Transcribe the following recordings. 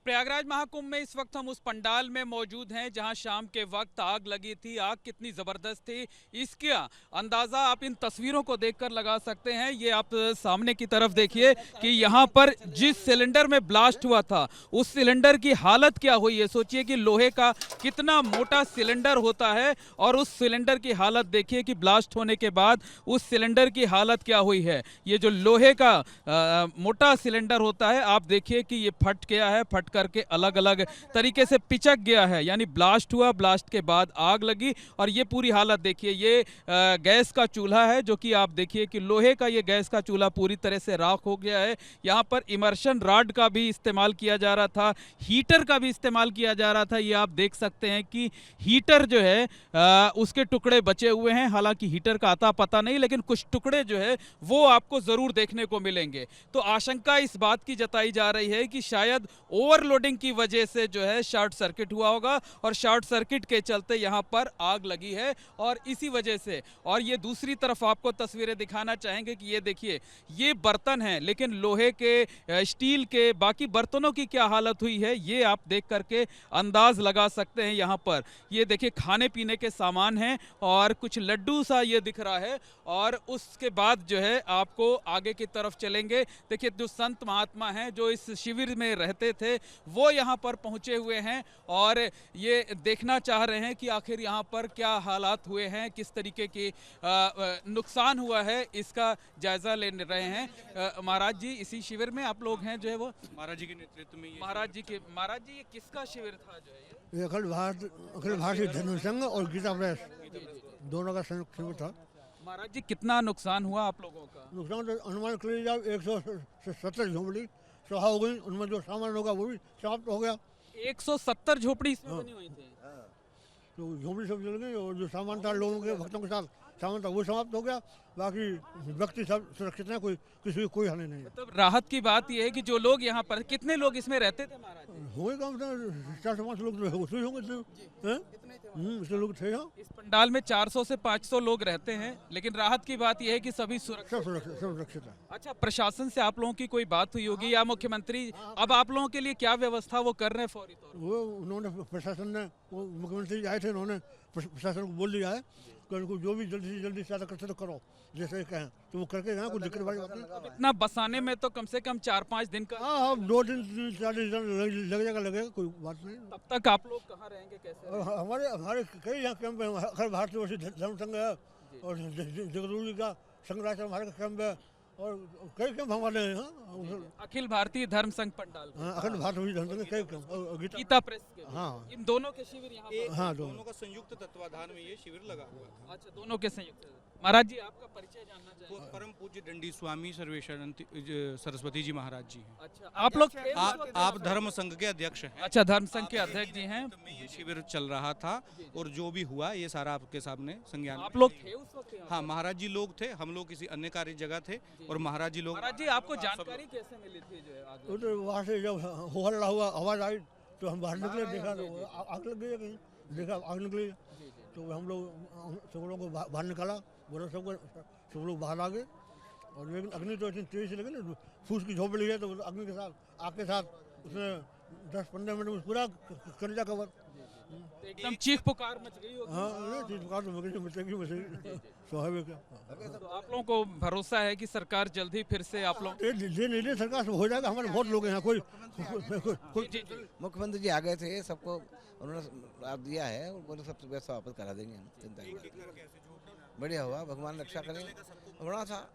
प्रयागराज महाकुंभ में इस वक्त हम उस पंडाल में मौजूद हैं जहां शाम के वक्त आग लगी थी। आग कितनी जबरदस्त थी इसका अंदाजा आप इन तस्वीरों को देखकर लगा सकते हैं। ये आप सामने की तरफ देखिए कि यहां पर जिस सिलेंडर में ब्लास्ट हुआ था उस सिलेंडर की हालत क्या हुई है। सोचिए कि लोहे का कितना मोटा सिलेंडर होता है और उस सिलेंडर की हालत देखिए कि ब्लास्ट होने के बाद उस सिलेंडर की हालत क्या हुई है। ये जो लोहे का मोटा सिलेंडर होता है आप देखिए कि ये फट गया है, फट करके अलग अलग तरीके से पिचक गया है। यानी ब्लास्ट हुआ, ब्लास्ट के बाद आग लगी और ये पूरी हालत देखिए। ये गैस का चूल्हा है जो कि आप देखिए कि लोहे का ये गैस का चूल्हा पूरी तरह से राख हो गया है। यहाँ पर इमर्शन रॉड का भी इस्तेमाल किया जा रहा था, हीटर का भी इस्तेमाल किया जा रहा था। ये आप देख सकते हैं कि हीटर जो है उसके टुकड़े बचे हुए हैं। हालांकि हीटर का आता पता नहीं, लेकिन कुछ टुकड़े जो है वो आपको जरूर देखने को मिलेंगे। तो आशंका इस बात की जताई जा रही है कि शायद ओवरलोडिंग की वजह से जो है शॉर्ट सर्किट हुआ होगा और शॉर्ट सर्किट के चलते यहां पर आग लगी है और इसी वजह से। और ये दूसरी तरफ आपको तस्वीरें दिखाना चाहेंगे कि ये देखिए ये बर्तन हैं, लेकिन लोहे के, स्टील के, बाकी बर्तनों की क्या हालत हुई है ये आप देख करके अंदाज लगा सकते हैं। यहाँ पर ये देखिए खाने पीने के सामान हैं और कुछ लड्डू सा ये दिख रहा है। और उसके बाद जो है आपको आगे की तरफ चलेंगे। देखिए जो संत महात्मा हैं जो इस शिविर में रहते थे वो यहाँ पर पहुंचे हुए हैं और ये देखना चाह रहे हैं कि आखिर यहाँ पर क्या हालात हुए हैं, किस तरीके की नुकसान हुआ है, इसका जायजा ले रहे हैं। महाराज जी इसी शिविर में आप लोग हैं जो है वो महाराज जी के नेतृत्व में महाराज जी ये किसका शिविर था जो है ये अखिल भारतीय धर्म संघ और गीता प्रेस दोनों का संयुक्त शिविर था। महाराज जी कितना नुकसान हुआ आप लोगों का? नुकसान तो अनुमान कर लीजिए 170 झोपड़ी स्वाहा हो गई, उनमें जो सामान होगा वो भी समाप्त हो गया। 170 झोपड़ी इसमें बनी हुई थी। तो झोपड़ी सब जल गई और जो सामान था लोगों के भक्तों के साथ सामान था वो समाप्त हो गया। बाकी व्यक्ति सब सुरक्षित हैं, किसी की कोई हानि नहीं है। मतलब राहत की बात यह है कि जो लोग यहाँ पर, कितने लोग इसमें रहते थे महाराज जी? होंगे कम से 400-500 लोग तो उसमें होंगे। इसलिए लोग थे यहाँ। इस पंडाल में 400 से 500 लोग रहते हैं, लेकिन राहत की बात यह है कि सभी सुरक्षित है। अच्छा, प्रशासन से आप लोगों की कोई बात हुई होगी या मुख्यमंत्री अब आप लोगों के लिए क्या व्यवस्था वो कर रहे हैं फौरी तौर पर? वो उन्होंने प्रशासन ने, वो मुख्यमंत्री आए थे, उन्होंने प्रशासन को बोल दिया है कि उनको जो भी जल्दी से जल्दी ज्यादा करते तो करो, जैसे कहें तो वो करके गए। कुछ दिक्कत वाली बात नहीं। इतना बसाने में तो कम से कम 4-5 दिन का, हाँ 2 दिन 4 दिन लगेगा, कोई बात नहीं। तब तक आप लोग कहाँ रहेंगे, कैसे? हमारे कई यहाँ कैंप है। अखिल भारतीय धर्म संघ है और जगरूरी का संघराचार्य हमारे कैंप है और कई कैंप हमारे हैं। अखिल भारतीय धर्म संघ पंडाल, अखिल भारतीय धर्म संघ कई कैंप, गीता प्रेस के, हाँ इन दोनों के शिविर यहाँ पर? हाँ दोनों का संयुक्त तत्वाधान में ये शिविर लगा हुआ है। अच्छा, दोनों के संयुक्त। महाराज जी आपका परिचय जानना चाहेंगे? परम पूज्य दंडी स्वामी सर्वेश्वरानंद सरस्वती जी महाराज जी हैं। अच्छा, आप लोग आप धर्म संघ के अध्यक्ष हैं। अच्छा, धर्म संघ के अध्यक्ष जी हैं। ये शिविर चल रहा था और जो भी हुआ ये सारा आपके सामने संज्ञान। आप लोग थे उस वक्त? हाँ, महाराज जी लोग थे, हम लोग किसी अन्य कार्य जगह थे और महाराज जी लोग। महाराज जी आपको जानकारी कैसे मिली थी जो है आगे? तो वहाँ से जब हो हल्ला हुआ, आवाज आई तो हम बाहर निकले, देखा तो आग लग गई कहीं, देखा आग निकली तो हम लोग सब लोगों को बाहर निकाला, बोला सब लोग बाहर आ गए। और लेकिन अग्नि तो इतनी तेज से लगी ना, फूस की झोपड़ी है तो अग्नि के साथ आग के साथ उसने 10-15 मिनट में पूरा कर दिया कवर। एकदम चीख पुकार मच गई होगी। हाँ, चीख पुकार तो मचेगी स्वाभाविक है। तो आप लोगों को भरोसा है कि सरकार जल्द ही फिर से आप लोग नहीं सरकार हो जाएगा। हमारे बहुत लोग हैं, कोई मुख्यमंत्री जी आ गए थे, सबको उन्होंने आप दिया है और बोले सब पैसा वापस करा देंगे, हम चिंता नहीं। बढ़िया हुआ, भगवान रक्षा करें। बड़ा था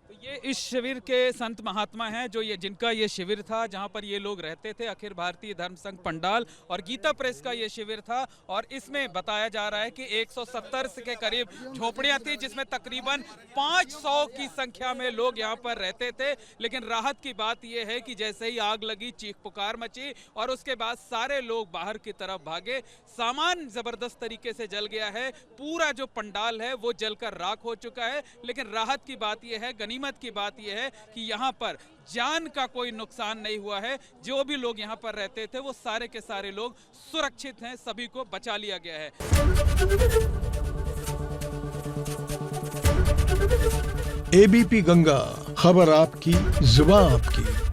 तो ये इस शिविर के संत महात्मा हैं जो जिनका ये शिविर था, जहां पर ये लोग रहते थे। अखिल भारतीय धर्म संघ पंडाल और गीता प्रेस का ये शिविर था और इसमें बताया जा रहा है कि 170 के करीब झोपड़ियां थी, जिसमें तकरीबन 500 की संख्या में लोग यहां पर रहते थे। लेकिन राहत की बात यह है कि जैसे ही आग लगी चीख पुकार मची और उसके बाद सारे लोग बाहर की तरफ भागे। सामान जबरदस्त तरीके से जल गया है, पूरा जो पंडाल है वो जलकर राख हो चुका है। लेकिन राहत की बात यह है, गनीमत की बात यह है कि यहाँ पर जान का कोई नुकसान नहीं हुआ है। जो भी लोग यहाँ पर रहते थे वो सारे के सारे लोग सुरक्षित हैं, सभी को बचा लिया गया है। एबीपी गंगा, खबर आपकी, जुबान आपकी।